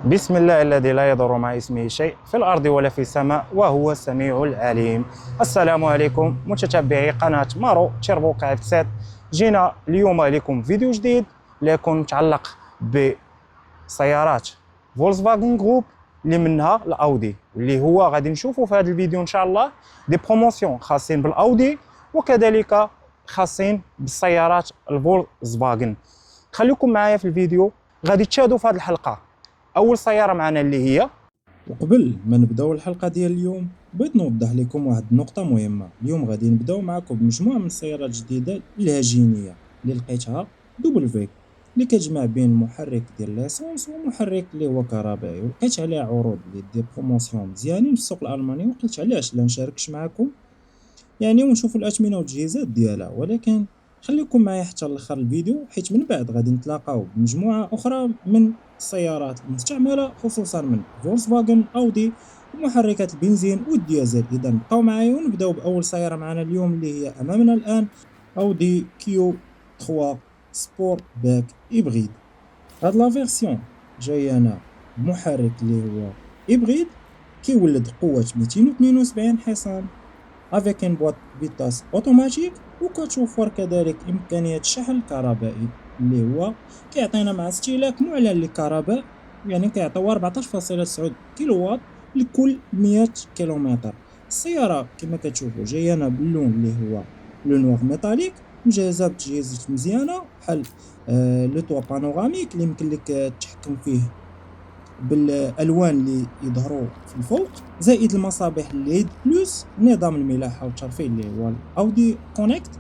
بسم الله الذي لا يضر مع اسمه شيء في الأرض ولا في السماء وهو السميع العليم. السلام عليكم متتبعي قناة مارو تيربو كاف. جينا اليوم لكم فيديو جديد ليكون متعلق بسيارات فولكسفاغن جروب اللي منها الاودي، اللي هو غادي نشوفوا في هذا الفيديو ان شاء الله دي بروموسيون خاصين بالاودي وكذلك خاصين بالسيارات الفولكسفاغن. خليكم معايا في الفيديو، غادي تشاهدوا في هذه الحلقه اول سياره معنا اللي هي. وقبل ما نبداو الحلقه ديال اليوم بغيت نوضح لكم واحد النقطه مهمه. اليوم غادي نبداو معكم بمجموعه من السيارات الجديده الهجينيه اللي لقيتها دبليو اللي كتجمع بين محرك ديال ليسونس ومحرك اللي هو كهربائي، ولقيت عليه عروض اللي دي بروموسيون مزيانين في السوق الالماني، وقلت علاش لا نشاركش معكم ونشوفوا الاثمنه والتجهيزات ديالها. ولكن خليكم معايا حتى لاخر الفيديو، حيت من بعد غادي نتلاقاو بمجموعه اخرى من السيارات المستعمله خصوصا من فولكسفاغن، اودي ومحركات البنزين والديزل. اذا بقاو معايا ونبداو باول سياره معنا اليوم اللي هي امامنا الان، اودي كيو 3 سبور باك هيبريد. هاد لا فيرسيون جايانا بمحرك اللي هو هيبريد كيولد قوه 272 حصان avec une boîte vitesse automatique، وكتوفر كذلك إمكانية شحن كهربائي اللي هو كيعطينا مع استهلاك معلن للكهرباء، يعني كيعطيو 14.9 كيلووات لكل 100 كيلومتر. السيارة كما كتشوفوا جايانا باللون اللي هو لو نوار ميتاليك، مجهزة بتجهيزات مزيانة بحال لو طوا بانوراميك اللي يمكن لك تحكم فيه بالالوان اللي يظهروا في الفوق، زائد المصابيح الليد بلس، نظام الملاحه والترفيه اللي هو الاودي كونيكت،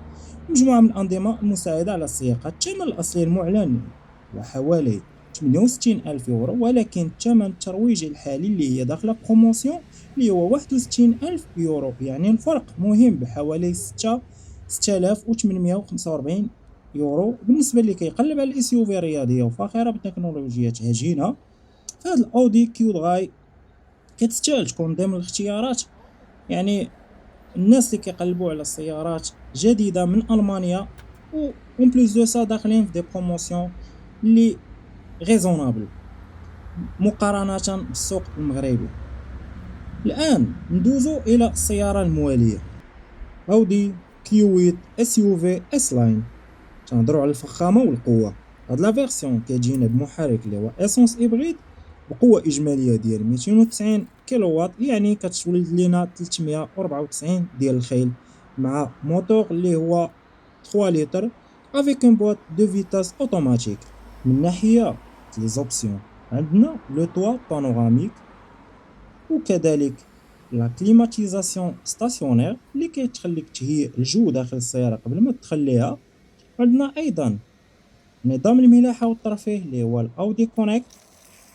مجموعه من الانظمه المساعده على السياقه. الثمن الاصلي المعلن هو حوالي 68 ألف يورو، ولكن الثمن الترويجي الحالي اللي هي داخله بروموسيون اللي هو 61 ألف يورو، يعني الفرق مهم بحوالي 6845 يورو. بالنسبه اللي كيقلب على الاس يو في رياضيه وفاخره بتكنولوجيات هجينه، فهاد الاودي كيو دغاي كتستاهل تكون ضمن الاختيارات. يعني الناس اللي كيقلبوا على السيارات جديده من المانيا و اون بليس دو سا داخلين في دي بروموسيون اللي ريزونابل مقارنه بالسوق المغربي. الان ندوزو الى السياره المواليه، اودي كيو 8 اس يو في اس لاين. تنهضروا على الفخامه والقوه. هاد لا فيرسيون كتجينا بمحرك اللي هو اسونس هيبريد بقوة إجمالية ديال 290 كيلووات، يعني كتولد لينا 394 ديال الخيل، مع موتور اللي هو 3 لتر افيك ان بوات دو فيتاس اوتوماتيك. من ناحية لي زوبسيون عندنا لو طوا بانوراميك، وكذلك لا كليماتيزاسيون ستاسيونير اللي كيتخليك تهيئ الجو داخل السيارة قبل ما تدخليها. عندنا أيضا نظام الملاحة والترفيه اللي هو الاودي كونيكت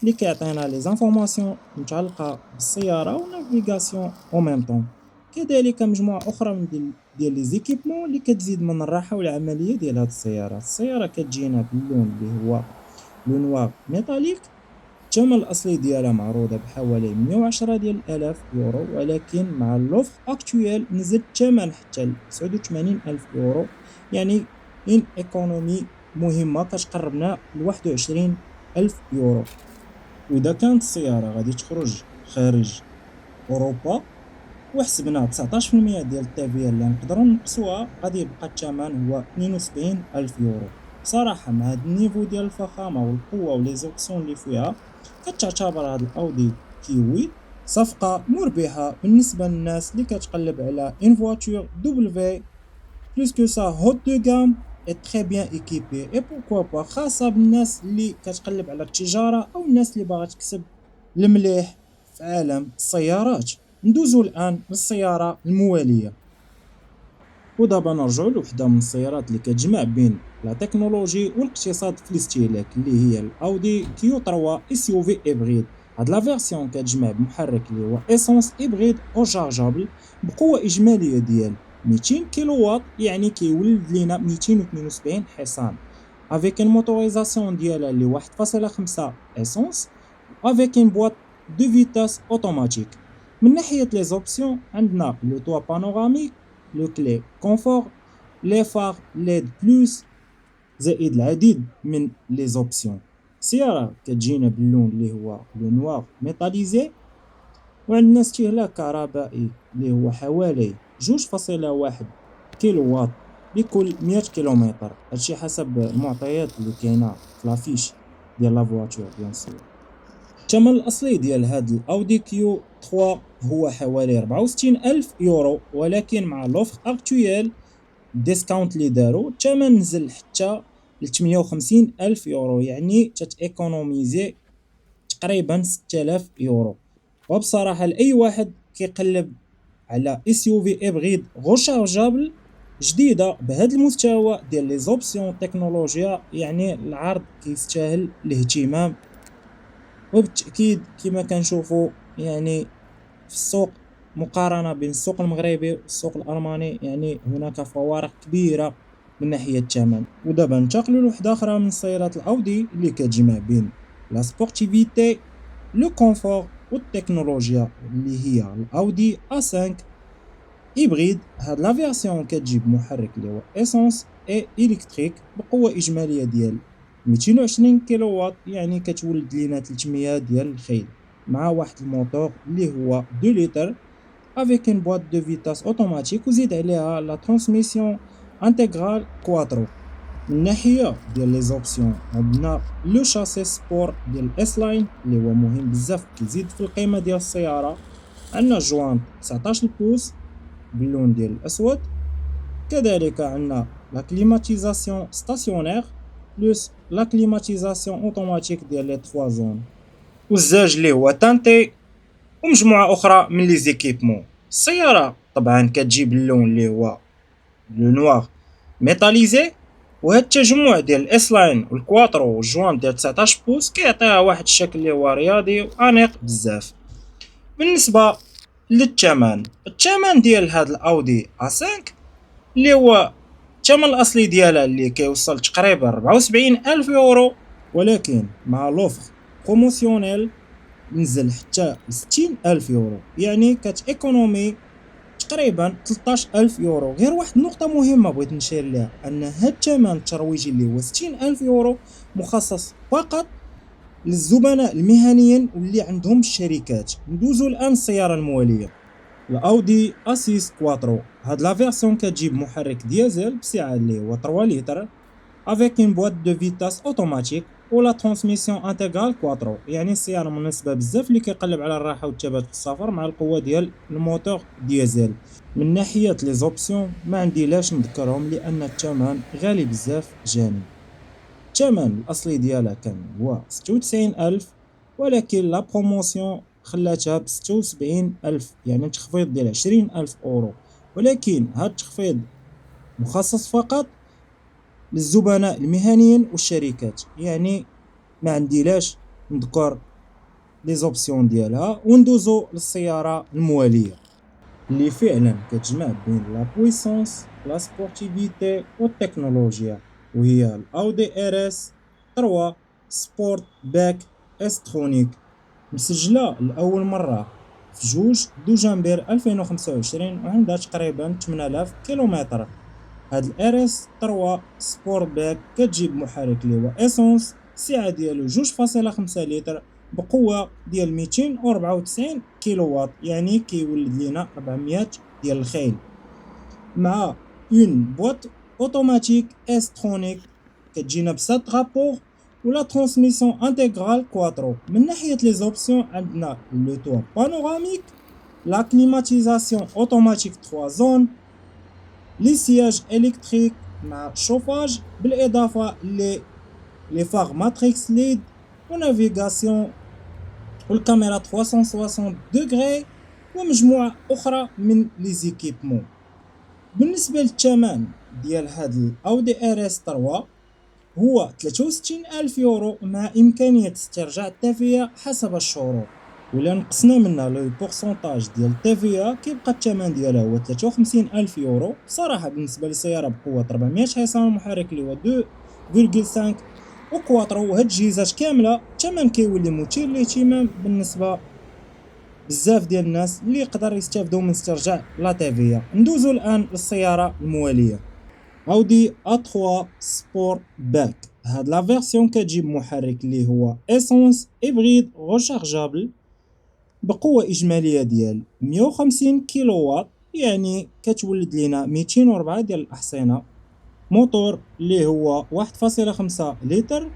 اللي كيعطينا لي زانفورماسيون متعلقه بالسياره ونافيغاسيون او ميم طون. كذلك مجموعه اخرى من ديال لي زيكيبمون اللي كتزيد من الراحه والعمليه ديال هاد السياره. السياره كتجينا باللون اللي هو لو نوار ميتاليك. الثمن الاصلي ديالها معروضه بحوالي 110 ديال الالاف يورو، ولكن مع اللوف اكطويل نزل الثمن حتى ل 89 الف يورو، يعني ان ايكونومي مهمه كتقربنا ل 21 الف يورو. وإذا كانت السيارة غادي تخرج خارج أوروبا وحسبنا 19% ديال التهفئة اللي نقدروا نقصوها، غادي يبقى الثمن هو 72 ألف يورو. بصراحة مع هاد النيفو ديال الفخامة والقوة ولي زوبسيون اللي فيها، كتعتبر هاد الأودي كيو 8 صفقة مربحة بالنسبة للناس اللي كتقلب على اون فواتور دبليو بلوس كو سا هوت دو غام est très bien équipé et pourquoi pas خاصة بالناس اللي كتقلب على التجارة أو الناس اللي باغا تكسب المليح في عالم السيارات. ندوزو الآن للسيارة الموالية، ودابا نرجعو لوحدة من السيارات اللي كتجمع بين لا تكنولوجي والاقتصاد في الاستهلاك اللي هي الاودي كيو 3 اس يو في هيبريد. هاد لا فيرسيون كتجمع بمحرك اللي هو اسونس هيبريد او شارجابل بقوة إجمالية ديال 200 كيلووات، يعني كيولد لينا 272 حصان avec une motorisation ديالها اللي 1.5 اسونس avec une boîte de vitesse automatique. من ناحية لي زوبسيون عندنا لو طوا بانوراميك، لو كلي كونفور، لي فار ليد بلس، زائد العديد من لي زوبسيون. سيارة كتجينا باللون اللي هو لو نوار ميتاليزي، وعندنا استهلاك كهربائي اللي هو حوالي 2.1 كيلو واط لكل 100 كيلومتر، هادشي حسب المعطيات اللي كاينه في لافيش ديال لا فواتور بيان سور. الثمن الاصلي ديال هاد الاودي كيو 3 هو حوالي 64,000 يورو، ولكن مع لوفر اكتويل ديسكاونت اللي دارو الثمن نزل حتى ل 58,000 يورو، يعني تتيكونوميزي تقريبا 6000 يورو. وبصراحه لاي واحد كيقلب على اس يو في ابغيد غوشارجابل جديده بهذا المستوى ديال لي زوبسيون تكنولوجيا، يعني العرض كيستاهل الاهتمام. وبالتاكيد كما كنشوفوا يعني في السوق مقارنه بين السوق المغربي والسوق الالماني، يعني هناك فوارق كبيره من ناحيه الثمن. ودابا ننتقلوا لوحده اخرى من سيارات الاودي اللي كتجمع بين لا سبورتيفيتي لو كونفور والتكنولوجيا، اللي هي الاودي A5 هيبريد. هاد لا فيرسيون كتجيب محرك اللي هو اسونس اي الكتريك بقوه اجماليه ديال 220 كيلو واط، يعني كتولد لينا 300 ديال الخيل، مع واحد الموتور اللي هو 2 لتر افيك ان بواط دو فيتاس اوتوماتيك، وزيد عليها لا ترانسميسيون انتغرال كواترو. من ناحيه ديال لي زوبسيون عندنا لو شاسي سبور ديال اس لاين اللي هو مهم بزاف كيزيد في القيمه ديال السياره. عندنا جوان 19 بوس باللون ديال الاسود، كذلك عندنا لا كليماتيزاسيون ستاسيونير بلس لا كليماتيزاسيون اوتوماتيك ديال لي 3 زون، والزاج اللي هو تانتي، ومجموعه اخرى من لي زيكيبمون. السياره طبعا كتجيب اللون اللي هو لو نوار ميتاليزي، وهاد التجمع ديال الاس لاين والكواترو والجوان ديال 19 بوس كيعطيها واحد الشكل اللي هو رياضي وانيق بزاف. بالنسبه الثمن ديال هاد الاودي A5 اللي هو الثمن الاصلي ديالها اللي كيوصل تقريبا 74,000 يورو، ولكن مع لوفر بروموسيونيل نزل حتى 60,000 يورو، يعني كتيكونومي تقريبا 13,000 يورو. غير واحد النقطة مهمة بغيت نشير لها، أن هاد الثمن الترويجي اللي هو 60,000 يورو مخصص فقط للزبناء المهنيين واللي عندهم الشركات. ندوزو الآن السيارة الموالية الأودي A6 كواترو. هاد لا فيرسيون كتجيب محرك ديزل بسعة اللي هو 3 لتر افيك ان بواط دو فيتاس اوتوماتيك ولا ترانسميسيون انتغرال كواترو، يعني السيارة مناسبة بزاف اللي كيقلب على الراحة والثبات في السفر مع القوة ديال الموتور ديزل. من ناحية لي زوبسيون ما عندي لاش نذكرهم لأن الثمن غالي بزاف جاني. الثمن الأصلي ديالها كان هو 96,000، ولكن لا بروموسيون خلاتها ب 76,000، يعني تخفيض ديال 20,000 أورو. ولكن هاد التخفيض مخصص فقط للزبناء المهنيين والشركات، يعني ما عندي لاش نذكر لي زوبسيون ديالها. وندوزو للسيارة الموالية اللي فعلا كتجمع بين لا بويسونس لا سبورتيفيتي والتكنولوجيا، وهي الاودي ار اس 3 سبورت باك استرونيك، مسجله لاول مره في 2 دجنبر 2025 وعندها تقريبا 8000 كيلومتر. هاد الار اس 3 سبورت باك كتجيب محرك اللي هو اسونس، السعه ديالو 2.5 لتر بقوه ديال 294 كيلو واط، يعني كيولد لينا 400 ديال الخيل، مع اون بواط اوتوماتيك استرونيك كتجينا بسات رابور ولا ترانسميسيون انتغرال كواترو. من ناحيه لي زوبسيون عندنا لو توا بانوراميك، لا كليماتيزاسيون اوتوماتيك 3 زون، لي سياج الكتريك مع شوفاج، بالاضافه لي فار ماتريكس ليد ونافيغاسيون والكاميرا 360 دوغري، ومجموعه اخرى من لي زيكيبمون. بالنسبه للثمن ديال هاد الاودي ار اس 3 هو 63,000 يورو مع امكانيه استرجاع التافهه حسب الشروط، ولا نقصنا منها لو بورسونتاج ديال التافهه كيبقى الثمن ديالها هو 53,000 يورو. بصراحه بالنسبه لسياره بقوه 400 حصان محرك اللي هو 2.5 وكواترو وهاد الجهازات كامله، الثمن كيولي مثير للاهتمام بالنسبه بزاف ديال الناس اللي يقدر يستافدوا من استرجاع لا تافيا. ندوزو الان للسياره المواليه اودي A3 سبور باك. هاد لا فيرسيون كتجيب محرك اللي هو اسونس هيبريد ريشارجابل بقوة إجمالية ديال 150 كيلو واط، يعني كتولد لينا 204 ديال الأحصنة. موتور اللي هو 1.5 لتر،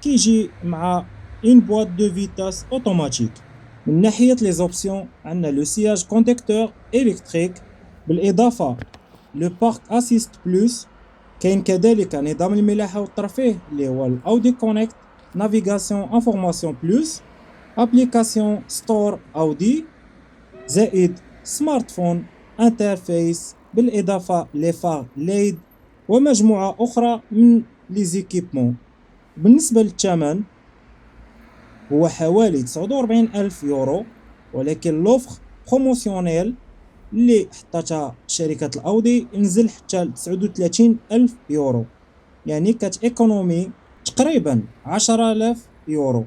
كيجي مع اون بواط دو فيتاس اوتوماتيك. من ناحية لي زوبسيون عندنا لو سياج كونتيكتور الكتريك، بالإضافة لو بارك اسيست بلوس. كاين كذلك نظام الملاحة والترفيه اللي هو الاودي كونيكت، نافيغاسيون انفورماسيون بلوس، ابليكاسيون ستور اودي، زائد سمارت فون انترفيس، بالاضافه لفار ليد ومجموعه اخرى من لي زيكيبمون. بالنسبه للثمن هو حوالي 49 ألف يورو، ولكن لوفر بروموسيونيل اللي حطاتها شركة الأودي نزل حتى ل 39 ألف يورو، يعني كتيكونومي تقريبا 10,000 يورو.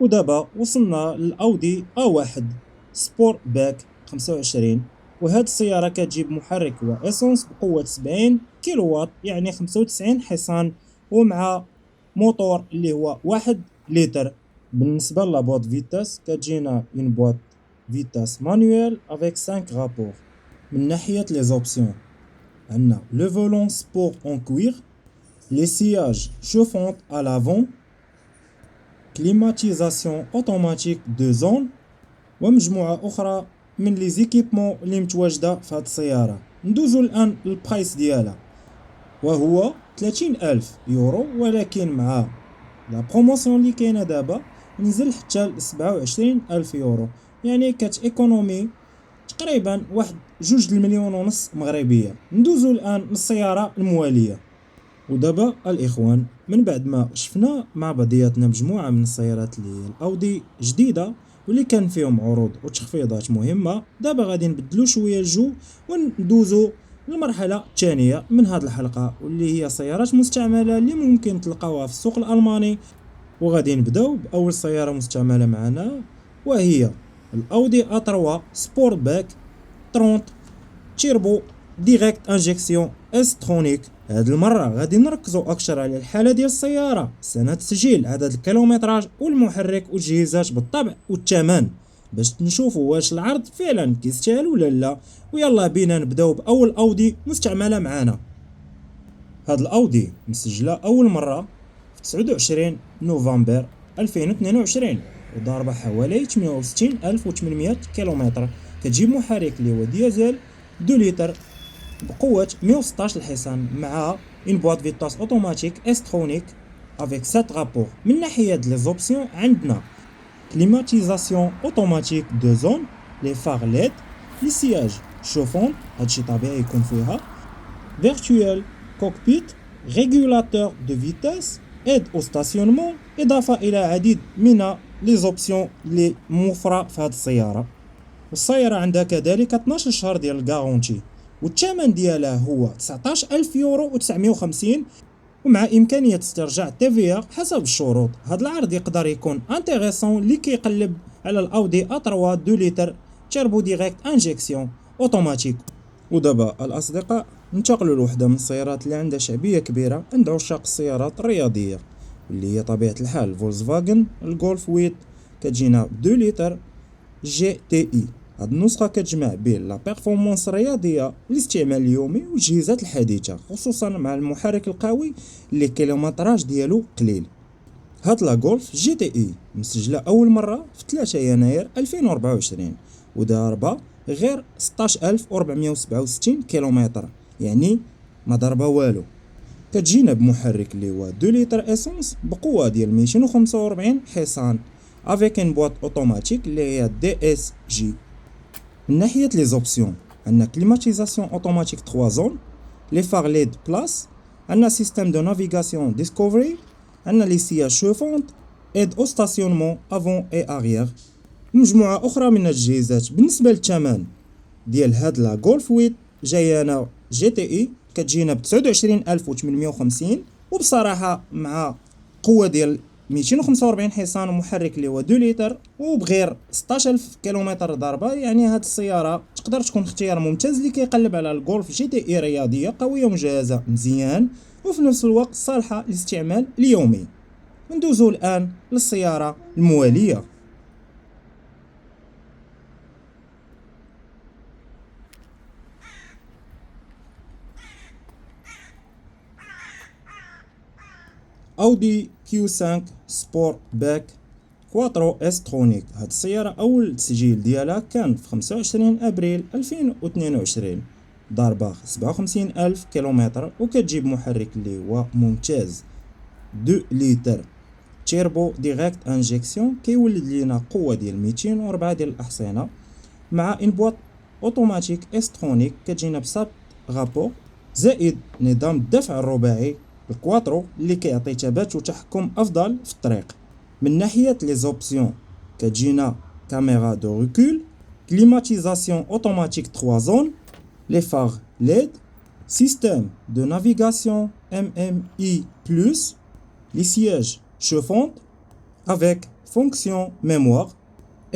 ودابا وصلنا للأودي A1 سبور باك 25، وهاد السيارة كتجيب محرك هو اسونس بقوة 70 كيلو واط، يعني 95 حصان، ومع موتور اللي هو 1 لتر. بالنسبة لابواط فيتاس كتجينا اون بواط فيتاس مانويل افيك 5 رابور. من ناحية لي زوبسيون عندنا لو فولون سبور اون كوير، لي سياج شوفونت à l'avant، كليماتيزاسيون اوتوماتيك دو زون، ومجموعة أخرى من لي زيكيبمون اللي متواجدة في هاد السيارة. ندوزو الآن للبرايس ديالها، وهو 30 ألف يورو، ولكن مع لا بروموسيون اللي كاينة دابا نزل حتى ل 27 ألف يورو، يعني كتيكونومي تقريبا واحد 2.5 مليون مغربية. ندوزو الآن للسيارة الموالية. ودابا الإخوان، من بعد ما شفنا مع بعضياتنا مجموعة من السيارات اللي هي الأودي جديدة واللي كان فيهم عروض وتخفيضات مهمة، دابا غادي نبدلو شوية الجو وندوزو للمرحلة الثانية من هاد الحلقة، واللي هي سيارات مستعملة اللي ممكن تلقاوها في السوق الألماني. وغادي نبداو بأول سيارة مستعملة معنا، وهي الأودي A3 سبور باك 30 تيربو ديريكت انجكسيون استرونيك. هاد المرة غادي نركزو اكثر على الحالة ديال السيارة، سنة التسجيل، عدد الكيلومتراج، والمحرك والجهازات بالطبع، والثمن، باش نشوفو واش العرض فعلا كيستاهل ولا لا. ويلا بينا نبداو باول اودي مستعملة معنا. هاد الاودي مسجلة اول مرة في 29 نوفمبر 2022، وضاربة حوالي 68,800 كيلومتر. كتجيب محرك اللي هو ديزل 2 لتر بقوة 116 الحصان، مع اون بواط فيتاس اوتوماتيك استرونيك افيك 7 رابور. من ناحية لي زوبسيون عندنا كليماتيزاسيون اوتوماتيك دو زون، لي فار ليد، لي سياج شوفون، هادشي طبيعي يكون فيها، فيرتوال كوكبيت، ريغولاتور دو فيتاس، ايد او ستاسيونمون، اضافة الى عديد من لي زوبسيون لي موفرة في هاد السيارة. والسيارة عندها كذلك 12 شهر ديال الغارونتي، والثمن ديالها هو 19,000 يورو و950، ومع إمكانية استرجاع TVA حسب الشروط. هاد العرض يقدر يكون انتريسون اللي كيقلب على الأودي A3 2 لتر تيربو ديريكت انجكسيون اوتوماتيك. ودابا الأصدقاء ننتقلوا لوحدة من السيارات اللي عندها شعبية كبيرة عند عشاق السيارات الرياضية، واللي هي طبيعة الحال فولكسفاغن الجولف 8. كتجينا ب 2 لتر جي تي اي. هاد النسخة كتجمع بين لا بيرفورمانس الرياضية، الاستعمال اليومي، والجهازات الحديثة، خصوصا مع المحرك القوي اللي الكيلومتراج ديالو قليل. هاد لا جولف جي تي اي مسجلة أول مرة في 3 يناير 2024، وداربة غير 16,467 كيلومتر، يعني ما ضربة والو. كتجينا بمحرك اللي هو 2 لتر اسونس بقوة ديال 245 حصان، افيك ان بواط اوتوماتيك اللي هي دي اس جي. من ناحية لي زوبسيون عندنا كليماتيزاسيون اوتوماتيك 3 زون، لي فار ليد بلاس، عندنا سيستم دو نافيغاسيون ديسكوفري، عندنا لي سياج شوفونت، ايد او ستاسيونمون افون اي اغيير، ومجموعة اخرى من الجهازات. بالنسبة للثمن ديال هاد لا جولف 8 جايانا جي تي اي كتجينا ب 29,850، وبصراحة مع قوة ديال 245 حصان ومحرك اللي هو 2 لتر وبغير 16000 كيلومتر ضربه. يعني هاد السياره تقدر تكون اختيار ممتاز اللي كيقلب على الجولف جي تي اي رياضيه قويه مجهزه مزيان وفي نفس الوقت صالحه للاستعمال اليومي. ندوزو الان للسياره المواليه. اودي Q5 سبورت باك كواترو استرونيك. هاد السيارة أول تسجيل ديالها كان في 25 أبريل 2022، ضاربة 57,000 كيلومتر وكتجيب محرك اللي هو ممتاز 2 لتر تيربو ديريكت انجيكسيون كيولد لينا قوة ديال 204 ديال الأحصنة مع ان بواط اوتوماتيك استرونيك كتجينا بسات غابور، زائد نظام الدفع الرباعي الكواترو اللي كيعطي ثبات وتحكم افضل في الطريق. من ناحية لي زوبسيون كتجينا كاميرا دو ريكول، كليماتيزاسيون اوتوماتيك 3 زون، لي فار ليد، سيستم دو نافيغاسيون MMI+, لي سياج شوفونت avec fonction mémoire،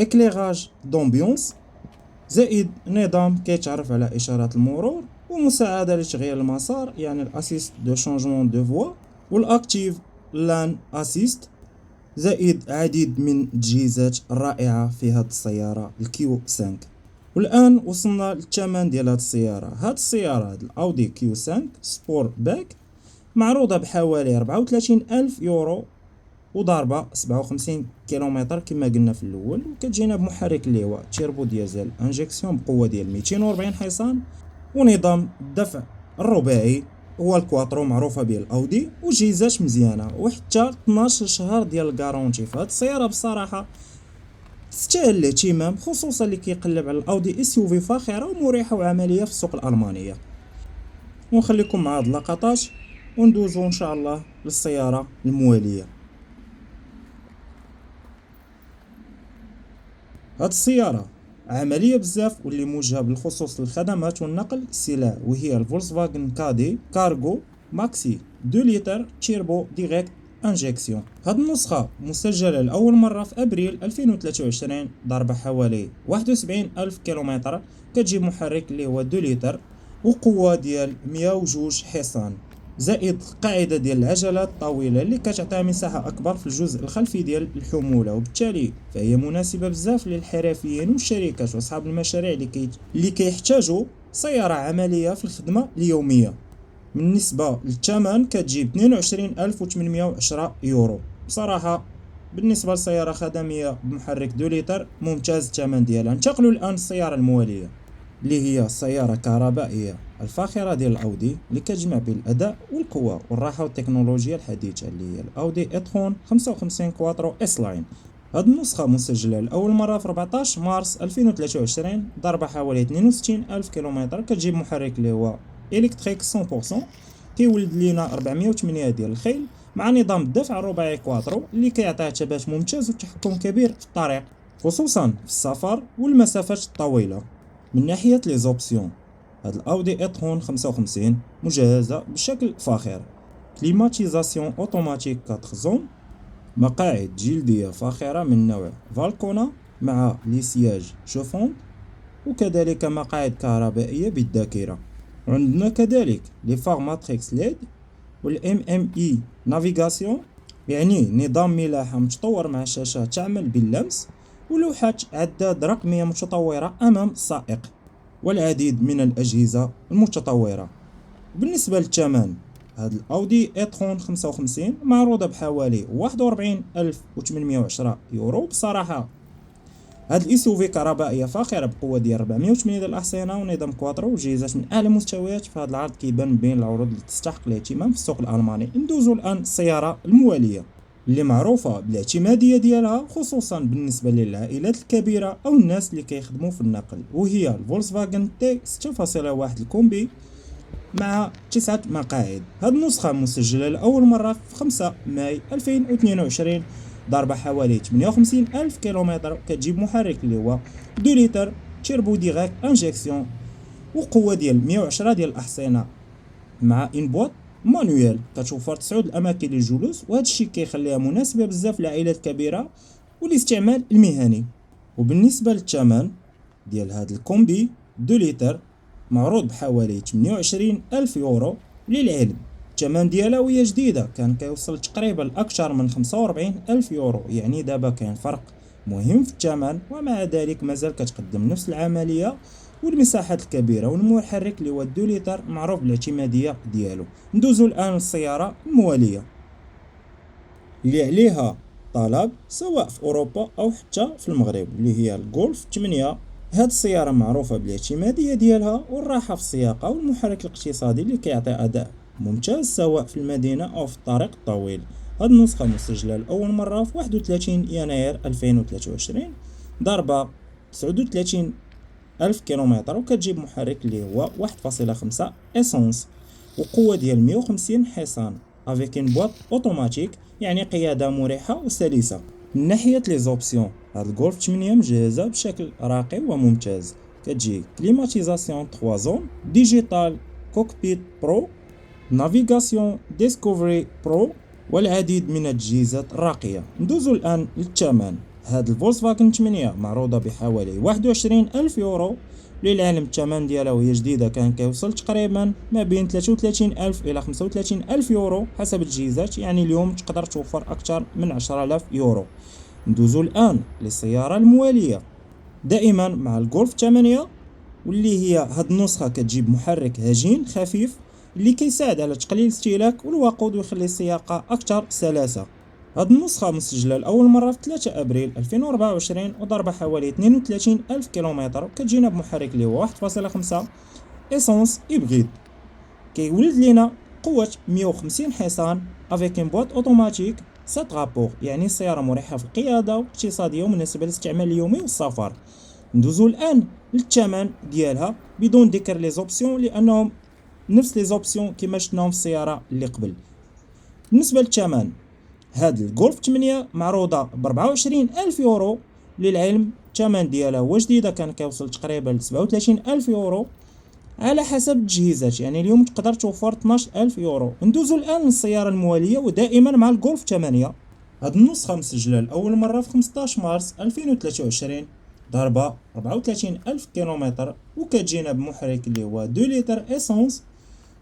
éclairage d'ambiance، زائد نظام كيتعرف على إشارات المرور ومساعدة لتغيير المسار يعني الاسيست دو شونجمون دو فوا والاكتيف لان اسيست، زائد عديد من التجهيزات الرائعة في هاد السيارة الكيو 5. والآن وصلنا للثمن ديال هاد السيارة. هاد السيارة هاد الأودي كيو 5 سبور باك معروضة بحوالي 34,000 يورو وضاربة 57 كيلومتر كما قلنا في الأول، وكتجينا بمحرك اللي هو تيربو ديزل انجيكسيون بقوة ديال 240 حصان ونظام الدفع الرباعي هو الكواترو معروفة به الأودي وجهازات مزيانة وحتى 12 شهر ديال الكارونتي. فهاد السيارة بصراحة تستاهل الاهتمام، خصوصا اللي كيقلب على الأودي اس يو في فاخرة ومريحة وعملية في السوق الألمانية. ونخليكم مع هاد اللقطات وندوزو ان شاء الله للسيارة الموالية. هاد السيارة عملية بزاف واللي موجهة بالخصوص للخدمات والنقل السلع، وهي الفولكسفاغن كادي كارغو ماكسي 2 لتر تيربو ديريكت انجيكسيون. هاد النسخة مسجلة لأول مرة في أبريل 2023، ضربة حوالي 71,000 كيلومتر، كتجيب محرك اللي هو 2 لتر وقوة ديال 102 حصان، زائد قاعدة ديال العجلات الطويلة اللي كتعطيها مساحة أكبر في الجزء الخلفي ديال الحمولة، وبالتالي فهي مناسبة بزاف للحرفيين والشركات وأصحاب المشاريع اللي كيحتاجوا سيارة عملية في الخدمة اليومية. بالنسبة للثمن كتجيب 22,810 يورو. بصراحة بالنسبة لسيارة خدمية بمحرك 2 لتر ممتاز الثمن ديالها. ننتقلوا الآن للسيارة الموالية اللي هي سيارة كهربائية الفاخرة ديال الأودي اللي كتجمع بين الأداء والقوة والراحة والتكنولوجيا الحديثة اللي هي الأودي e-tron 55 كواترو اس لاين. هاد النسخة مسجلة لأول مرة في 14 مارس 2023، ضربة حوالي 62,000 كيلومتر، كتجيب محرك اللي هو إلكتريك 100%، كيولد لينا 408 ديال الخيل مع نظام الدفع الرباعي كواترو اللي كيعطيه ثبات ممتاز وتحكم كبير في الطريق خصوصا في السفر والمسافات الطويلة. من ناحية لي زوبسيون هاد الأودي e-tron 55 مجهزة بشكل فاخر، كليماتيزاسيون اوتوماتيك 4 زون، مقاعد جلدية فاخرة من نوع فالكونا مع لي سياج شوفونت، وكذلك مقاعد كهربائية بالذاكرة. عندنا كذلك لي فار ماتريكس ليد والام ام اي نافيغاسيون، يعني نظام ملاحة متطور مع شاشة تعمل باللمس ولوحة عداد رقمية متطورة أمام السائق والعديد من الأجهزة المتطورة. بالنسبة للثمن هاد الأودي e-tron 55 معروضة بحوالي 41,810 يورو. بصراحة هاد الاس يو في كهربائية فاخرة بقوة ديال 408 ديال الأحصنة ونظام كواترو وجهازات من أعلى المستويات. في هاد العرض كيبان بين العروض اللي تستحق الاهتمام في السوق الألماني. ندوزو الآن السيارة الموالية اللي معروفة بالاعتمادية ديالها خصوصا بالنسبة للعائلات الكبيرة أو الناس اللي كيخدموا في النقل، وهي الفولكسفاغن تي 6.1 الكومبي مع 9 مقاعد. هاد النسخة مسجلة لأول مرة في 5 ماي 2022، ضربة حوالي 58,000 كيلومتر، كتجيب محرك اللي هو 2 لتر تيربو ديريكت انجيكسيون وقوة ديال 110 ديال الأحصنة مع ان بواط مانويال كتوفر 9 الاماكن للجلوس، وهذا الشيء كيخليها مناسبه بزاف للعائلات الكبيره والاستعمال المهني. وبالنسبه للثمن ديال هذا الكومبي 2 لتر معروض بحوالي 28 ألف يورو. للعلم الثمن ديالها وهي جديدة كان كيوصل تقريبا لأكثر من 45 ألف يورو، يعني دابا كاين فرق مهم في الثمن، ومع ذلك مازال كتقدم نفس العملية والمساحات الكبيرة. والمحرك اللي هو 2 لتر معروف بالاعتمادية ديالو. ندوزو الآن للسيارة الموالية اللي عليها طلب سواء في أوروبا أو حتى في المغرب، اللي هي الجولف 8. هاد السيارة معروفة بالاعتمادية ديالها والراحة في السياقة، والمحرك الاقتصادي اللي كيعطي أداء ممتاز سواء في المدينة أو في الطريق الطويل. هاد النسخة مسجلة لأول مرة في 31 يناير 2023، ضربة 39 ألف كيلومتر، وكتجيب محرك اللي هو 1.5 اسونس، وقوة ديال 150 حصان افيك ان بواط اوتوماتيك، يعني قيادة مريحة وسلسة. من ناحية لي زوبسيون هاد الجولف 8 مجهزة بشكل راقي وممتاز. كتجي كليماتيزاسيون 3 زون، ديجيتال كوكبيت برو، نافيغاسيون ديسكوفري برو، والعديد من التجهيزات الراقية. ندوزو الآن للثمن. هاد الفولكسفاغن 8 معروضة بحوالي 21 ألف يورو. للعلم الثمن ديالها وهي جديدة كان كيوصل تقريبا ما بين 33 ألف إلى 35 ألف يورو حسب التجهيزات، يعني اليوم تقدر توفر أكثر من 10,000 يورو. ندوزو الآن للسيارة الموالية دائما مع الجولف 8، واللي هي هاد النسخة كتجيب محرك هجين خفيف اللي كيساعد على تقليل الاستهلاك والوقود ويخلي السياقة أكثر سلاسة. هاد النسخة مسجلة لأول مرة في 3 أبريل 2024، وضربة حوالي 32 ألف كيلومتر، وكتجينا بمحرك اللي هو 1.5 إسانس إبغيد. كيولد لينا قوة 150 حصان افيك ان بواط اوتوماتيك 7 غابور، يعني السيارة مريحة في القيادة واقتصادية ومناسبة للاستعمال اليومي والسفر. ندوزو الآن للثمن ديالها بدون ذكر لي زوبسيون لأنهم نفس لي زوبسيون كما شفناهم في السيارة اللي قبل. بالنسبة للثمن هاد الجولف 8 معروضة ب 24 ألف يورو. للعلم الثمن ديالها هو جديدة كان كيوصل تقريبا ل 37 ألف يورو على حسب التجهيزات، يعني اليوم تقدر توفر 12 ألف يورو. ندوزو الآن للسيارة الموالية ودائما مع الجولف 8. هاد النسخة مسجلة لأول مرة في 15 مارس 2023، ضربة 34 ألف كيلومتر، وكتجينا بمحرك اللي هو 2 لتر إسانس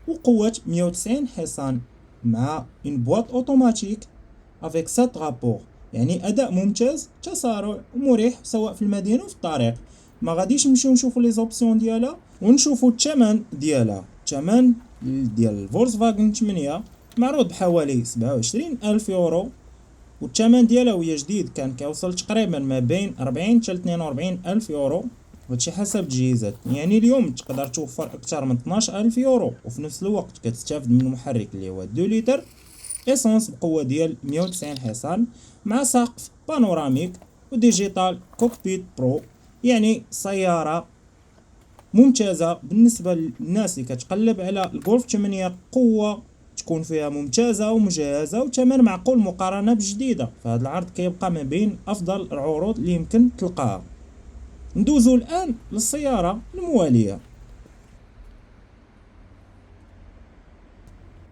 وقوة 190 حصان مع ان بواط اوتوماتيك افيك 7 غابور، يعني اداء ممتاز، تسارع ومريح سواء في المدينه وفي الطريق. ما غاديش نمشيو نشوفوا لي زوبسيون ديالها ونشوفوا الثمن ديالها. الثمن ديال الفولكسفاغن 8 معروض بحوالي 27 ألف يورو، والثمن ديالها وهي جديد كان كيوصل تقريبا ما بين 40 حتى 42 ألف يورو، وهادشي حسب التجهيزات. يعني اليوم تقدر توفر أكثر من 12 ألف يورو، وفي نفس الوقت كتستافد من محرك اللي هو 2 لتر إسانس بقوة ديال 190 حصان مع سقف بانوراميك وديجيتال كوكبيت برو، يعني سيارة ممتازة بالنسبة للناس اللي كتقلب على الجولف 8. قوة تكون فيها ممتازة ومجهزة، وثمن معقول مقارنة بجديدة، فهذا العرض كيبقى ما بين أفضل العروض اللي يمكن تلقاها. ندوزو الآن للسيارة الموالية،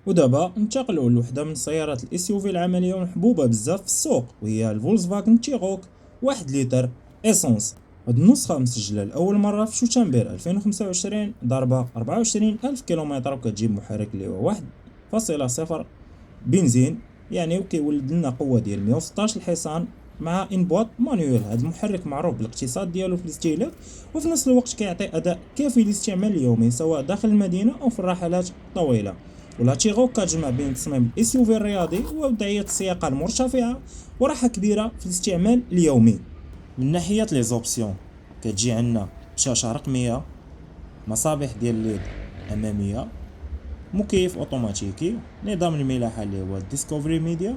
ودابا ننتقلوا لوحده من السيارات الاس يو في العمليه ومحبوبه بزاف في السوق، وهي الفولكسفاغن تيغوك 1 لتر اسونس. هاد النسخه مسجله لاول مره في شتنبر 2025، ضربه 24 الف كيلومتر، وكتجيب محرك اللي هو 1.0 بنزين، يعني وكيولد لنا قوه ديال 116 حصان مع انبواط مانويل. هذا المحرك معروف بالاقتصاد ديالو في الاستهلاك، وفي نفس الوقت كيعطي اداء كافي للاستعمال اليومي سواء داخل المدينه او في الرحلات الطويله. ولا تيغوك كتجمع بين تصميم الاس يو في الرياضي ووضعيه السياقه المرتفعه وراحه كبيره في الاستعمال اليومي. من ناحيه لي زوبسيون كتجي عندنا شاشه رقميه، مصابيح ديال الليد اماميه، مكيف اوتوماتيكي، نظام الملاحه اللي هو ديسكوفري ميديا،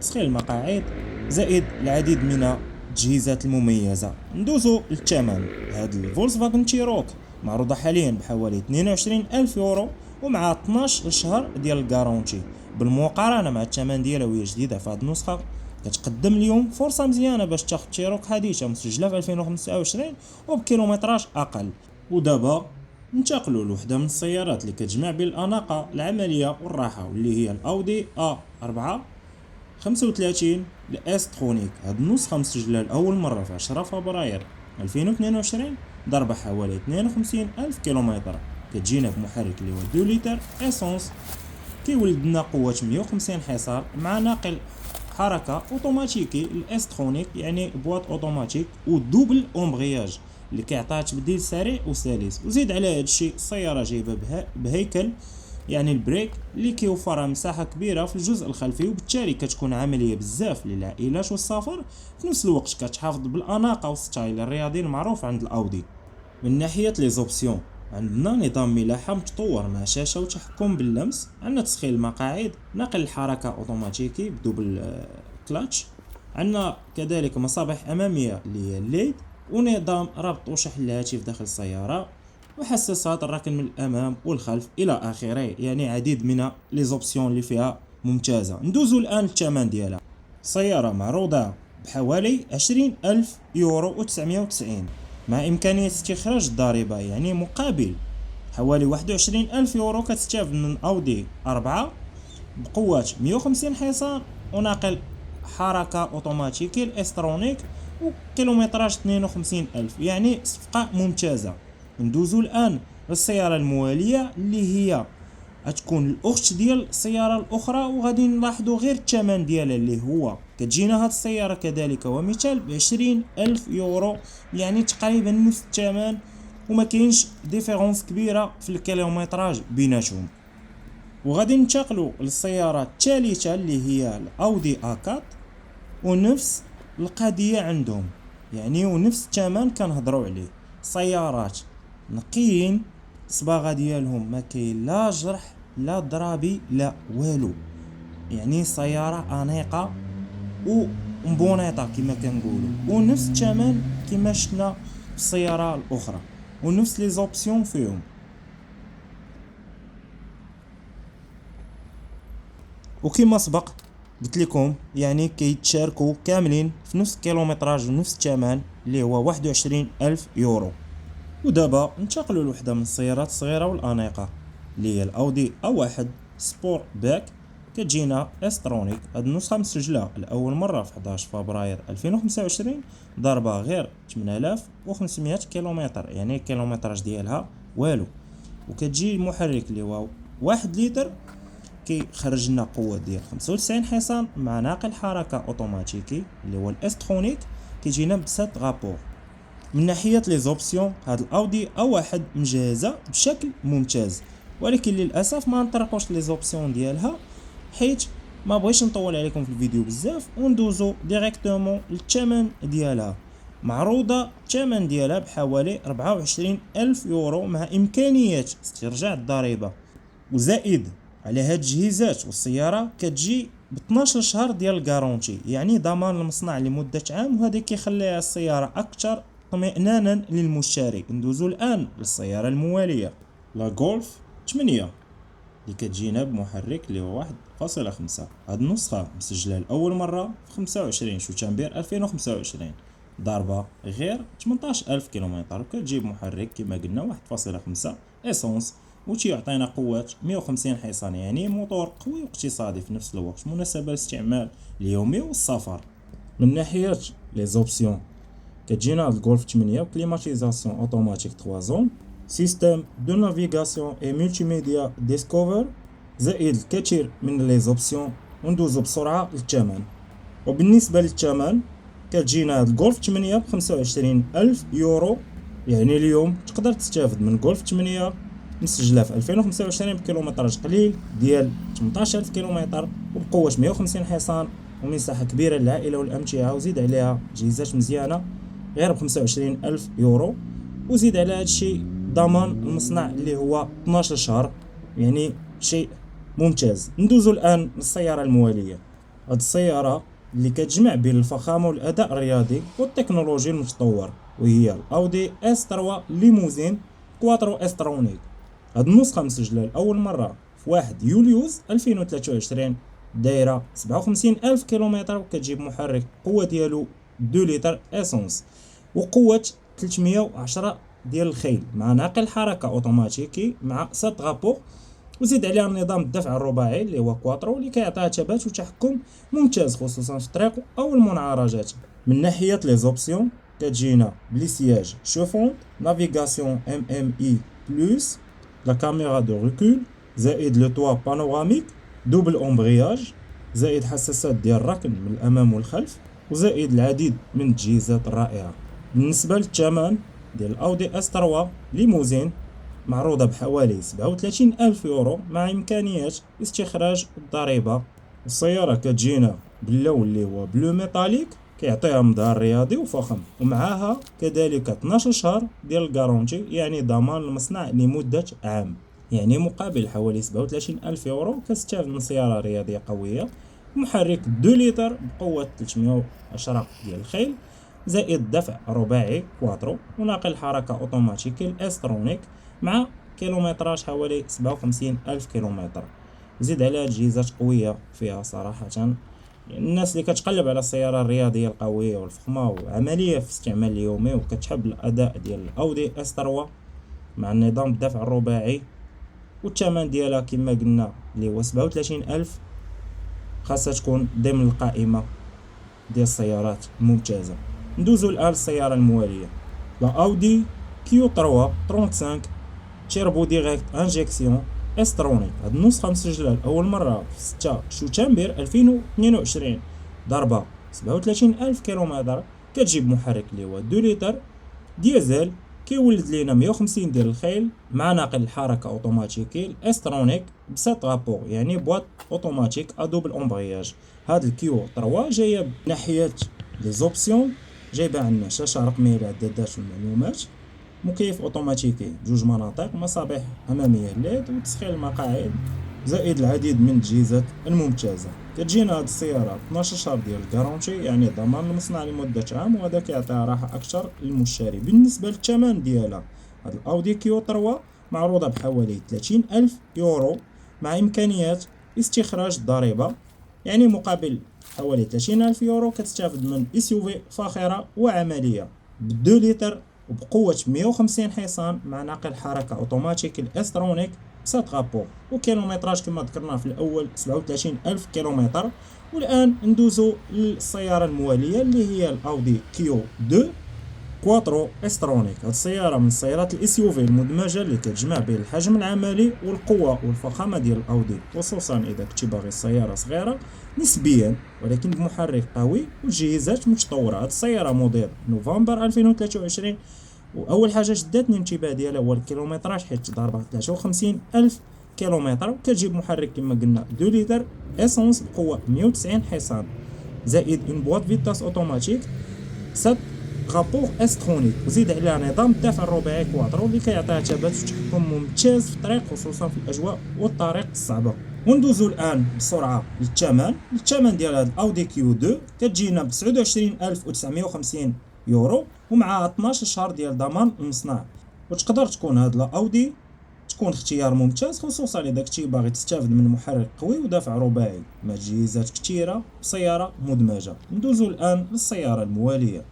تسخين المقاعد، زائد العديد من التجهيزات المميزه. ندوزو للثمن. هاد الفولكسفاغن تيروك معروضه حاليا بحوالي 22 ألف يورو ومع 12 شهر ديال الكارونتي. بالمقارنه مع الثمن ديالها وهي جديده في هذه النسخه كتقدم اليوم فرصه مزيانه باش تاخذ تيروك حديثه مسجله في 2025 وبكيلومتراج اقل. ودابا ننتقلوا لوحده من السيارات اللي كتجمع بين الاناقه العمليه والراحه، واللي هي الاودي A4 35 الاسترونيك. هاد النسخه مسجله لاول مره في 10 فبراير 2022، ضربه حوالي 52 الف كيلومتر. كتجينا بمحرك اللي هو 2 لتر اسونس، كيولد لنا قوه 150 حصان مع ناقل حركه اوتوماتيكي الاسترونيك، يعني بواط اوتوماتيك ودوبل اومبرياج اللي كيعطيها تبديل سريع وسلس. وزيد على هذا الشيء السياره جايبه بهيكل، يعني البريك اللي كيوفرها مساحه كبيره في الجزء الخلفي، وبالتالي كتكون عمليه بزاف للعائلات والسفر، في نفس الوقت كتحافظ بالاناقه والستايل الرياضي المعروف عند الاودي. من ناحيه لي زوبسيون، عندنا نظام ملاحه متطور مع شاشه وتحكم باللمس، عندنا تسخين المقاعد، نقل الحركه اوتوماتيكي بدوبل كلاتش، عندنا كذلك مصابيح اماميه اللي هي الليد، ونظام ربط وشحن الهاتف داخل السياره، وحساسات الركن من الامام والخلف الى اخره. يعني عديد من لي زوبسيون اللي فيها ممتازه. ندوزو الان للثمن ديالها. السياره معروضه بحوالي 20,000 يورو و990 مع امكانيه استخراج الضريبه، يعني مقابل حوالي 21,000 يورو كتستافد من اودي 4 بقوه 150 حصان وناقل حركه اوتوماتيكي الاسترونيك وكيلومتراج 52,000، يعني صفقه ممتازه. ندوزو الان للسياره المواليه اللي هي غتكون الاخت ديال السياره الاخرى، وغادي نلاحظوا غير الثمن ديالها اللي هو كتجينا هاد السياره كذلك ومثال ب20,000 يورو، يعني تقريبا نفس الثمن، وما كاينش ديفيرونس كبيره في الكيلومتراج بيناتهم. وغادي ننتقلوا للسياره الثالثه اللي هي الاودي A4، ونفس القضيه عندهم، يعني ونفس الثمن كنهضروا عليه. سيارات نقيين، الصباغه ديالهم ما كاين لا جرح لا ضرابي لا والو، يعني سياره انيقه ومبونيطه كما كنقولوا، ونفس الثمن كما شفنا في السياره الاخرى، ونفس لي زوبسيون فيهم. وكما سبق قلت لكم يعني كيتشاركوا كاملين في نفس الكيلومتراج ونفس الثمن اللي هو 21,000 يورو. ودابا ننتقلوا لوحده من السيارات الصغيره والانيقه اللي هي الاودي A1 سبور باك. كتجينا استرونيك. هاد النسخه مسجله لاول مره في 11 فبراير 2025، ضربه غير 8500 كيلومتر، يعني الكيلومتراج ديالها والو. وكتجي المحرك اللي هو 1 لتر كيخرج لنا قوه ديال 95 حصان مع ناقل حركه اوتوماتيكي اللي هو الاسترونيك، كيجينا ب7 غابور. من ناحيه لي زوبسيون، هاد الاودي A1 مجهزه بشكل ممتاز، ولكن للاسف ما نطرقوش لي زوبسيون ديالها حيت ما بغيتش نطول عليكم في الفيديو بزاف، وندوزو ديريكتومون للثمن ديالها. معروضه الثمن ديالها بحوالي 24,000 يورو مع امكانيه استرجاع الضريبه، وزائد على هاد التجهيزات والسياره كتجي ب 12 شهر ديال الكارونتي، يعني ضمان المصنع لمده عام، وهذا كيخليها السياره اكثر اطمئنانا للمشتري. ندوزو الان للسياره المواليه لا غولف 8 اللي كتجينا بمحرك اللي هو 1.5. هاد النسخه مسجله لاول مره في 25 شتنبر 2025، ضربه غير 18,000 كيلومتر، وكتجيب محرك كما قلنا 1.5 اسونس، وتيعطينا قوه 150 حصان، يعني موتور قوي واقتصادي في نفس الوقت، مناسب للاستعمال اليومي والسفر. من ناحيه لي زوبسيون، كتجينا الغولف 8 كليماتيزاسيون اوتوماتيك 3 زون، سيستم دو نافيغاسيون اي ملتي ميديا ديسكوفر، زائد الكثير من لي زوبسيون. وندوزو بسرعه للثمن. وبالنسبه للثمن كتجينا الغولف 8 ب 25,000 يورو، يعني اليوم تقدر تستافد من غولف 8 مسجله في 2025 بكيلومتراج قليل ديال 18,000 كيلومتر، وبقوه 150 حصان، ومساحه كبيره للعائله والامتعه، وزيد عليها جهازات مزيانه غير ب 25,000 يورو. وزيد على هادشي ضمان المصنع اللي هو 12 شهر، يعني شيء ممتاز. ندوزو الان للسياره المواليه. هاد السياره اللي كتجمع بين الفخامه والاداء الرياضي والتكنولوجيا المتطور، وهي الاودي S3 ليموزين كواترو استرونيك. هاد النسخه مسجله لاول مره في 1 يوليوز 2023، دايره 57,000 كيلومتر، وكتجيب محرك قوه ديالو 2 لتر اسونس وقوه 310 ديال الخيل مع ناقل حركه اوتوماتيكي مع 7 غابور، وزيد عليها نظام الدفع الرباعي اللي هو كواترو اللي كيعطيها ثبات وتحكم ممتاز خصوصا في الطريق او المنعرجات. من ناحيه لي زوبسيون كتجينا بلي سياج شوفون، نافيغاسيون ام ام اي بلس، لا كاميرا دو ريكول، زائد لو توا بانوراميك، دوبل امبرياج، زائد حساسات ديال الركن من الامام والخلف، وزائد العديد من التجهيزات الرائعه. بالنسبه للثمن ديال الاودي اس 3 ليموزين معروضه بحوالي 37 ألف يورو مع امكانيه استخراج الضريبه. السياره كتجينا باللون اللي هو بلو ميتاليك كيعطيها مظهر رياضي وفخم، ومعاها كذلك 12 شهر ديال الكارونتي يعني ضمان المصنع لمده عام. يعني مقابل حوالي 37 ألف يورو كتستافد من سياره رياضيه قويه، محرك 2 لتر بقوه 310 ديال الخيل، زائد دفع رباعي كواترو، وناقل حركه اوتوماتيكي الاسترونيك مع كيلومتراج حوالي 57 ألف كيلومتر. زيد عليها تجهيزات قويه فيها صراحه. الناس اللي كتقلب على السياره الرياضيه القويه والفخمه وعمليه في الاستعمال اليومي وكتحب الاداء ديال الاودي اس 3 مع نظام الدفع الرباعي والثمن ديالها كما قلنا اللي هو 37 ألف، خاصها تكون ضمن القائمه ديال السيارات الممتازه. ندوزو الان للسياره المواليه، لا اودي كيو 3 35 تيربو ديريكت انجيكسيون استرونيك. هاد النسخه مسجله لاول مره في 6 شتنبر 2022، ضربه 37 ألف كيلومتر، كتجيب محرك اللي هو 2 لتر ديزل كيولد لينا 150 ديال الخيل مع ناقل الحركه اوتوماتيكي الاسترونيك ب7 غابور يعني بواط اوتوماتيك ادوبل امبرياج. هاد الكيو 3 جايه بناحيه لي زوبسيون، جايبه عندنا شاشه رقميه للعدادات والمعلومات، مكيف اوتوماتيكي بجوج مناطق، مصابيح اماميه ليد وتسخين المقاعد، زائد العديد من التجهيزات الممتازه. كتجينا هاد السياره 12 شهر ديال الكارونتي يعني ضمان المصنع لمده عام، وهذا كيعطيها راحه اكثر للمشتري. بالنسبه للثمن ديالها، هاد الاودي كيو 3 معروضه بحوالي 30 ألف يورو مع امكانيات استخراج الضريبه، يعني مقابل حوالي 30 ألف يورو كتستافد من اس يو في فاخره وعمليه ب2 لتر وبقوة 150 حصان مع ناقل حركة اوتوماتيك الاسترونيك 7 غابور، وكيلومتراج كما ذكرنا في الاول 37 ألف كيلومتر. والان ندوزو للسيارة الموالية اللي هي الاودي كيو 2 كواترو استرونيك. هاد السيارة من السيارات الاس يو في المدمجة اللي كتجمع بين الحجم العملي والقوة والفخامة ديال الاودي، خصوصا اذا كنتي باغي السيارة صغيرة نسبيا ولكن بمحرك قوي وتجهيزات متطورة. هاد السيارة موديل نوفمبر 2023، واول حاجة شداتني الانتباه ديالها هو الكيلومتراج حيت ضاربة 53 ألف كيلومتر، وكتجيب محرك كما قلنا 2 لتر اسونس بقوة 190 حصان، زائد اون بواط فيتاس اوتوماتيك 7 غابور استرونيك، وزيد عليها نظام الدفع الرباعي كواترو اللي كيعطيها ثبات وتحكم ممتاز في الطريق خصوصا في الاجواء والطريق الصعبه. وندوزو الان بسرعه للثمن. الثمن ديال هاد الاودي كيو 2 كتجينا ب 29950 يورو ومعها 12 شهر ديال ضمان المصنع، وتقدر تكون هاد الاودي تكون اختيار ممتاز خصوصا اذا كنتي باغي تستافد من محرك قوي ودفع رباعي مع تجهيزات كثيره بسياره مدمجه. ندوزو الان للسياره المواليه،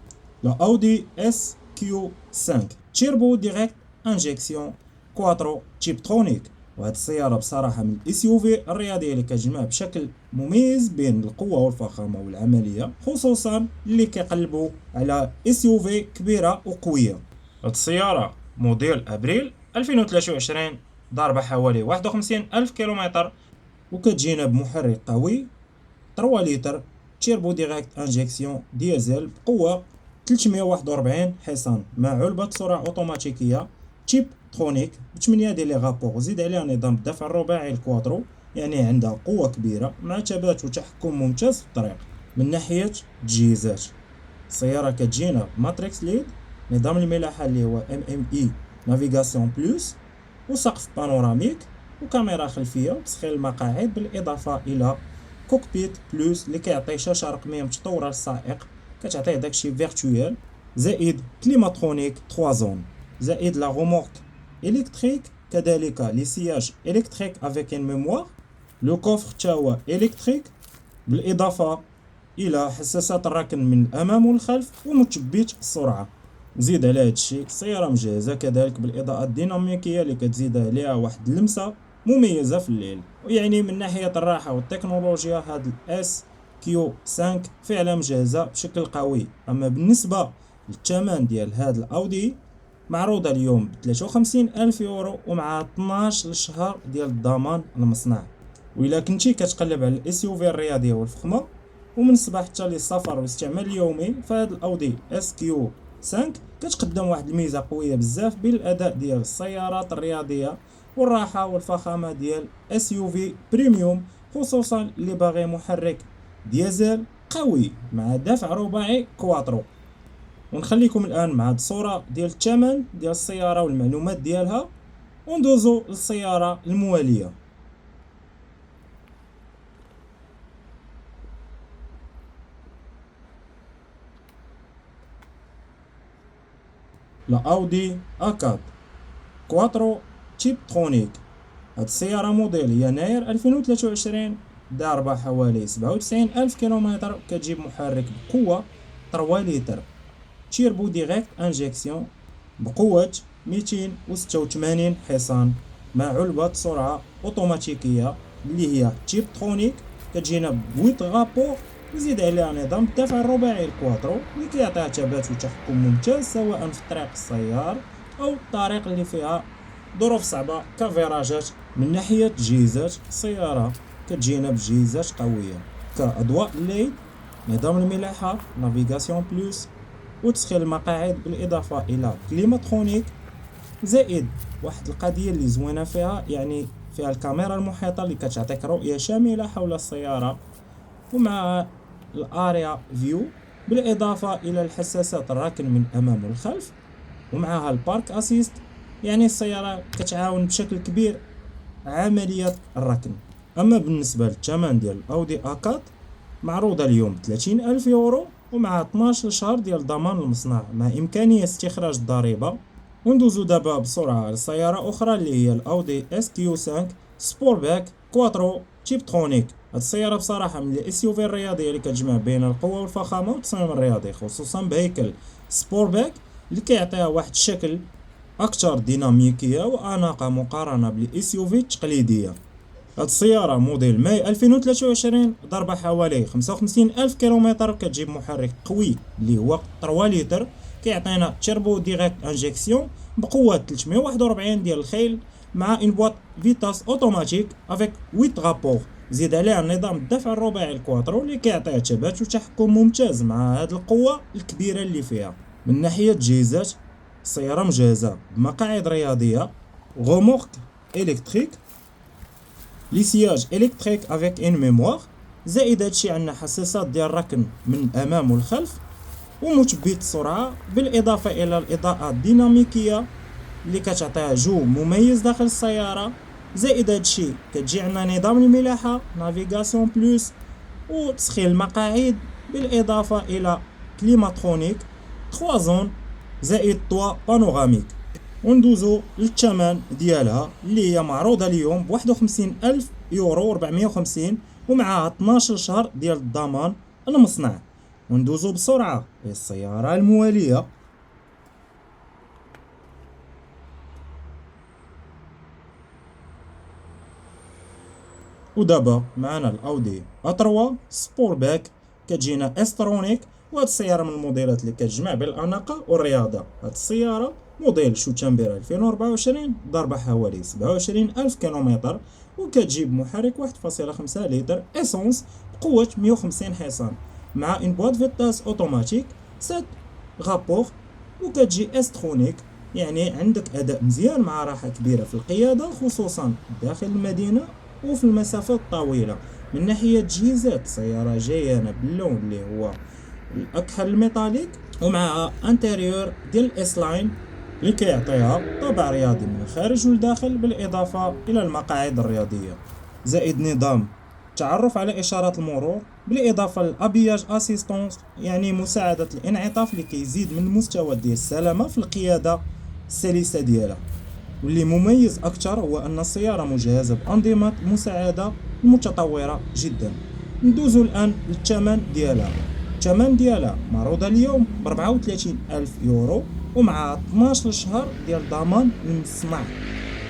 لا اودي اس كيو 5 تيربو ديريكت انجيكسيون كواترو تيبترونيك. وهاد السياره بصراحه من الاس يو في الرياضيه اللي كتجمع بشكل مميز بين القوه والفخامه والعمليه، خصوصا اللي كيقلبوا على اس يو في كبيره وقويه. هاد السياره موديل ابريل 2023، ضاربه حوالي 51 ألف كيلومتر، وكتجينا بمحرك قوي 3 لتر تيربو ديريكت انجيكسيون ديزل بقوه 341 حصان مع علبة سرعة اوتوماتيكية تيب ترونيك ب8 ديال لي غابور، زيد عليها نظام الدفع الرباعي الكواترو يعني عندها قوة كبيرة مع ثبات وتحكم ممتاز في الطريق. من ناحية التجهيزات، السيارة كتجينا ماتريكس ليد، نظام الملاحة اللي هو MMI نافيغاسيون بلس، وسقف بانوراميك، وكاميرا خلفية وتسخين المقاعد، بالإضافة إلى كوكبيت بلس اللي كيعطي شاشة رقمية متطورة للسائق كتعطيه داكشي فيرتويال، زائد كليماترونيك 3 زون، زائد لا رومورك الكتريك، كذلك لي سياج الكتريك افيك ان ميموار، لو كوفر تا هو الكتريك، بالاضافه الى حساسات الركن من الامام والخلف ومثبت السرعه. نزيد على هادشي السيارة مجهزة كذلك بالإضاءة الديناميكية اللي كتزيد عليها واحد اللمسة مميزة في الليل. ويعني من ناحية الراحة والتكنولوجيا هاد الاس كيو 5 فعلا مجهزة بشكل قوي. اما بالنسبة للثمن ديال هاد الاودي معروضة اليوم ب53,000 يورو ومع 12 شهر ديال الضمان المصنع. وإلا كنتي كتقلب على الاس يو في الرياضية والفخمة ومن الصباح حتى للسفر والاستعمال اليومي، فهاد الاودي اس كيو 5 كتقدم واحد الميزة قوية بزاف بين الاداء ديال السيارات الرياضية والراحة والفخامة ديال اس يو في بريميوم، خصوصا اللي باغي محرك ديزل قوي مع دفع رباعي كواترو. ونخليكم الان مع هاد الصورة ديال الثمن ديال السيارة والمعلومات ديالها، وندوزو للسيارة الموالية. لا اودي A4 كواترو تيب ترونيك. هاد السيارة موديل يناير 2023 داربة حوالي 97,000 كيلومتر، كتجيب محرك بقوة 3 لتر تيربو ديريكت انجيكسيون بقوة 286 حصان مع علبة سرعة اوتوماتيكية اللي هي تيب ترونيك، كتجينا ب8 غابور، وزيد عليها نظام الدفع الرباعي الكواترو اللي كيعطيها ثبات وتحكم ممتاز سواء في الطريق السيار او الطريق اللي فيها ظروف صعبة كفيراجات. من ناحية تجهيزات السيارة كتجينا بتجهيزات قوية كأضواء الليل، نظام الملاحة نافيغاسيون بلوس، وتسخين المقاعد بالإضافة إلى كليماترونيك. زائد واحد القضية اللي زوينة فيها، يعني فيها الكاميرا المحيطة اللي كتعطيك رؤية شاملة حول السيارة، ومع الاريا فيو بالإضافة إلى الحساسات الركن من أمام والخلف، ومعها البارك أسيست، يعني السيارة كتعاون بشكل كبير عملية الركن. أما بالنسبة للثمن ديال الأودي A4 معروضة اليوم ب30,000 يورو ومع 12 شهر ديال ضمان المصنع مع إمكانية استخراج الضريبة. وندوزو دابا بسرعة لسيارة أخرى اللي هي الأودي اس كيو 5 سبور باك كواترو تيب ترونيك. هاد السيارة بصراحة من الاس يو في الرياضية اللي كتجمع بين القوة والفخامة والتصميم الرياضي، خصوصا بهيكل سبور باك اللي كيعطيها واحد الشكل أكثر ديناميكية وأناقة مقارنة بالاس يو في التقليدية. هاد السيارة موديل ماي 2023 ضربة حوالي 55,000 كيلومتر، كتجيب محرك قوي اللي هو 3 لتر، كيعطينا تيربو ديريكت انجيكسيون بقوة 341 ديال الخيل مع ان بواط فيتاس اوتوماتيك افيك 8 غابور. زيد عليها نظام الدفع الرباعي الكواترو اللي كيعطيها ثبات وتحكم ممتاز مع هاد القوة الكبيرة اللي فيها. من ناحية تجهيزات السيارة مجهزة بمقاعد رياضية، غومورك الكتريك، لي سياج الكتريك افيك ان ميموار. زائد هادشي عندنا حساسات ديال الركن من الامام والخلف، ومثبت السرعة بالإضافة إلى الإضاءة الديناميكية اللي كتعطيها جو مميز داخل السيارة. زائد هادشي كتجي عندنا نظام الملاحة نافيغاسيون بلوس وتسخين المقاعد بالإضافة إلى كليماترونيك 3 زون زائد طوا بانوراميك. وندوزو للثمن ديالها اللي هي معروضة اليوم ب51,000 يورو 450 ومعها 12 شهر ديال الضمان المصنع. وندوزو بسرعة للسيارة الموالية. ودابا معنا الاودي A3 سبور باك، كتجينا استرونيك، وهاد السيارة من الموديلات اللي كتجمع بين الأناقة والرياضة. هاد السيارة موديل شوتشامبير 2024 ضربة حوالي 27,000 كيلومتر، وكتجيب محرك 1.5 لتر اسونس بقوة 150 حصان مع ان بواط فيتاس اوتوماتيك 7 غابور، وكتجي استرونيك، يعني عندك اداء مزيان مع راحة كبيرة في القيادة خصوصا داخل المدينة وفي المسافات الطويلة. من ناحية تجهيزات السيارة جاية باللون اللي هو الأكحل الميتاليك، ومع انتيريور ديال الاس لاين اللي كيعطيها طابع رياضي من الخارج والداخل بالإضافة إلى المقاعد الرياضية. زائد نظام تعرف على إشارات المرور بالإضافة للأبياج أسيستونس، يعني مساعدة الانعطاف اللي كيزيد من المستوى ديال السلامة في القيادة السلسة ديالها. واللي مميز أكثر هو أن السيارة مجهزة بأنظمة مساعدة متطورة جدا. ندوزو الآن للثمن ديالها. والثمن ديالها معروضه اليوم ب 34,000 يورو ومع 12 شهر ديال ضمان المصنع.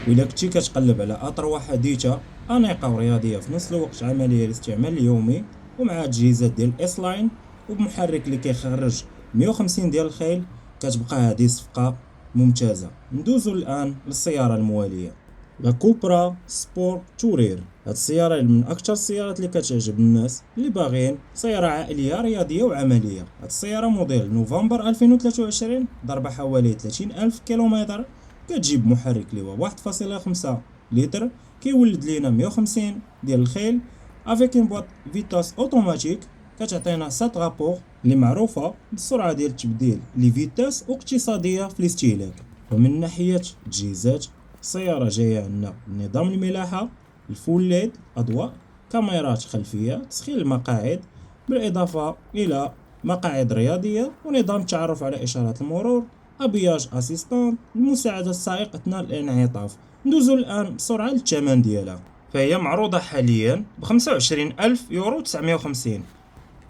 وإلا كنتي كتقلب على اطروحه حديثه انيقه ورياضيه في نفس الوقت عمليه للاستعمال اليومي ومع تجهيزات ديال الاس لاين وبمحرك اللي كيخرج 150 ديال الخيل، كتبقى هذه صفقه ممتازه. ندوزو الان للسياره المواليه لا كوبرا سبور تورير. هاد السياره من اكثر السيارات اللي كتعجب الناس اللي باغيين سياره عائليه رياضيه وعمليه. هاد السياره موديل نوفمبر 2023 ضربه حوالي 30,000 كيلومتر، كتجيب محرك اللي هو 1.5 لتر، كيولد لينا 150 ديال الخيل افيك ان بواط فيتاس اوتوماتيك، كتعطينا 7 رابور اللي معروفه بالسرعه ديال التبديل لي فيتاس واقتصاديه في الاستهلاك. ومن ناحيه التجهيزات السياره جايه عندنا نظام الملاحه الفول ليد اضواء، كاميرات خلفيه، تسخين المقاعد بالاضافه الى مقاعد رياضيه ونظام التعرف على اشارات المرور، ابياج اسيستانت لمساعده السائق اثناء الانعطاف. ندوزو الان بسرعه للثمن ديالها، فهي معروضه حاليا ب 25,000 يورو 950.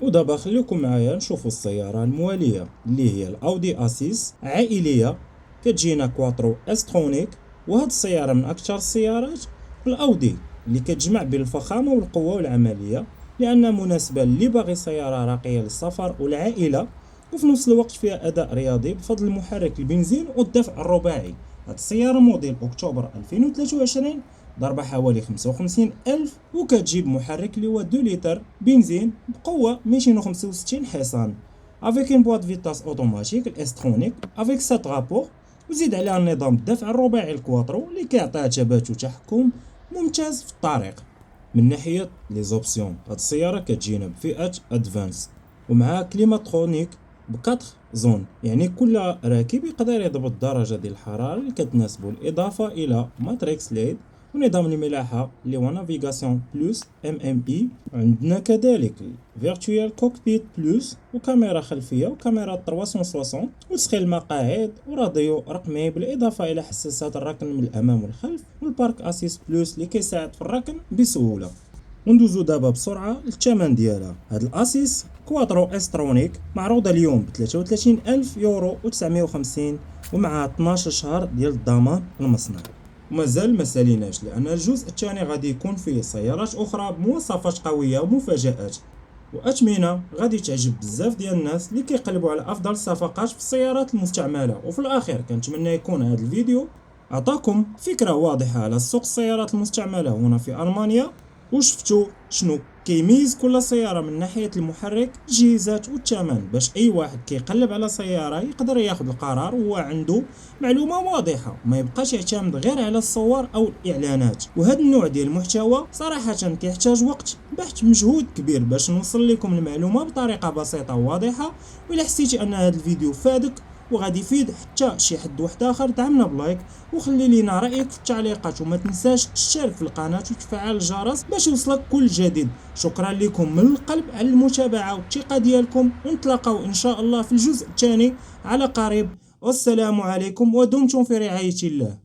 ودابا خليكم معايا نشوفوا السياره المواليه اللي هي الاودي اسيس عائليه، كتجينا كواترو استرونيك. وهاد السياره من اكثر السيارات الاودي اللي كتجمع بين الفخامه والقوه والعمليه، لانها مناسبه اللي باغي سياره راقيه للسفر والعائله وفي نفس الوقت فيها اداء رياضي بفضل المحرك البنزين والدفع الرباعي. هاد السياره موديل اكتوبر 2023 ضربه حوالي 55,000 وكتجيب محرك اللي هو 2 لتر بنزين بقوه 265 حصان افيك ان بواط فيتاس اوتوماتيك الاسترونيك افيك 7 رابور، وزيد عليها نظام الدفع الرباعي الكواترو اللي كيعطيها ثبات وتحكم ممتاز في الطريق. من ناحيه لي زوبسيون هاد السياره كتجينا بفئه ادفانس ومعها كليماترونيك ب4 زون، يعني كل راكب يقدر يضبط درجه ديال الحراره اللي كتناسبو، الاضافه الى ماتريكس ليد ونظام الملاحه اللي هو نافيغاسيون بلس MMI. عندنا كذلك فيرتوال كوكبيت بلس وكاميرا خلفيه وكاميرا 360 وتسخين المقاعد وراديو رقمي، بالاضافه الى حساسات الركن من الامام والخلف والبارك اسيس بلس اللي كيساعد في الركن بسهوله. وندوزو دابا بسرعه للثمن ديالها. هاد الاسيس كواترو استرونيك معروضه اليوم ب 33,000 يورو و950 ومع 12 شهر ديال الضمان المصنع. ومازال ما ساليناش لان الجزء الثاني غادي يكون فيه سيارات اخرى بمواصفات قويه ومفاجات واثمنه غادي تعجب بزاف ديال الناس اللي كيقلبوا على افضل الصفقات في السيارات المستعمله. وفي الاخير كنتمنى يكون هذا الفيديو عطاكم فكره واضحه على سوق السيارات المستعمله هنا في المانيا، وشفتوا شنو كيميز كل سياره من ناحيه المحرك التجهيزات والثمن، باش اي واحد كيقلب على سياره يقدر ياخذ القرار وهو عنده معلومه واضحه، ما يبقاش يعتمد غير على الصور او الاعلانات. وهذا النوع ديال المحتوى صراحه كيحتاج وقت بحث مجهود كبير باش نوصل لكم المعلومه بطريقه بسيطه وواضحه. وإلا حسيتي ان هذا الفيديو فادك وغادي يفيد حتى شي حد واحد اخر، دعمنا بلايك وخلي لينا رايك في التعليقات، وما تنساش تشترك في القناه وتفعل الجرس باش يوصلك كل جديد. شكرا لكم من القلب على المتابعه والثقه ديالكم، ونتلاقاو ان شاء الله في الجزء الثاني على قريب. والسلام عليكم ودمتم في رعايه الله.